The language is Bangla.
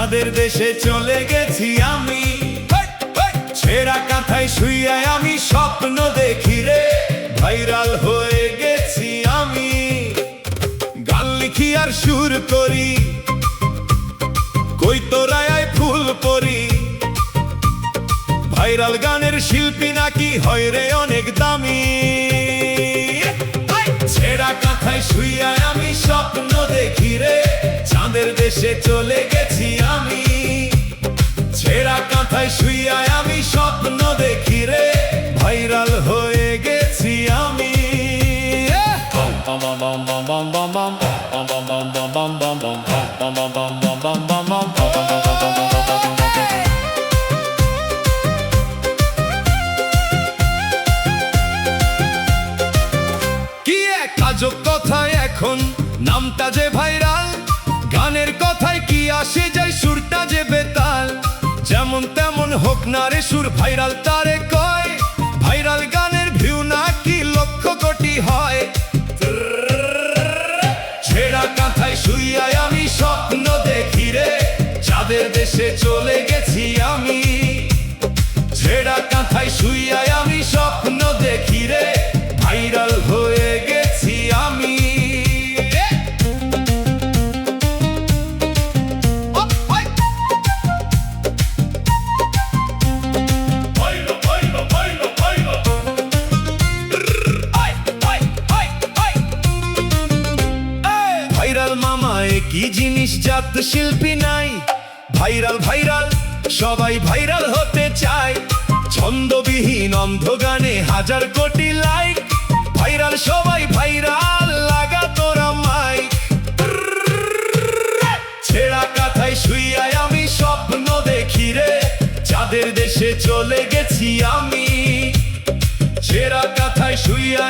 চাঁদের দেশে চলে গেছি আমি, ছেঁড়া কাঁথায় শুইয়া আমি স্বপ্ন দেখি রে, ভাইরাল হয়ে গেছি আমি। গান লিখি আর সুর করি, কই তোরায় ফুল পরি, ভাইরাল গানের শিল্পী নাকি হয় রে অনেক দামি। ছেঁড়া কাঁথায় শুইয়া আমি স্বপ্ন দেখি রে, চাঁদের দেশে চলে গেছি আমি। ছেঁড়া কাঁথায় শুইয়া আমি স্বপ্ন দেখি রে, ভাইরাল হয়ে গেছি আমি। কি এক আজব কথায় এখন নামটা যে ভাইরাল, গানের কথায় কি আসে যায় সুরটা যে বেতাল। যেমন তেমন হোক না রে সুর, ভাইরাল তারে কয়। ভাইরাল গানের ভিউ নাকি লক্ষ কোটি হয়। ছেঁড়া কাঁথায় শুইয়া আমি স্বপ্ন দেখি রে, চাঁদের দেশে চলে গেছি আমি। ছেঁড়া কাঁথায় শুইয়া আমি স্বপ্ন দেখি রে, ভাইরাল হয়ে গেছি আমি। ভাইরাল মামা কি জিনিস, জাত শিল্পী নাই। ভাইরাল ভাইরাল সবাই ভাইরাল হতে চায়, ছন্দবিহীন অন্ধ গানে হাজার কোটি লাইক। ভাইরাল সবাই ভাইরাল লাগা তোরা মাইক। ছেঁড়া কাঁথায় শুইয়া আমি স্বপ্ন দেখি রে, চাঁদের দেশে চলে গেছি আমি। ছেঁড়া কাঁথায় শুইয়া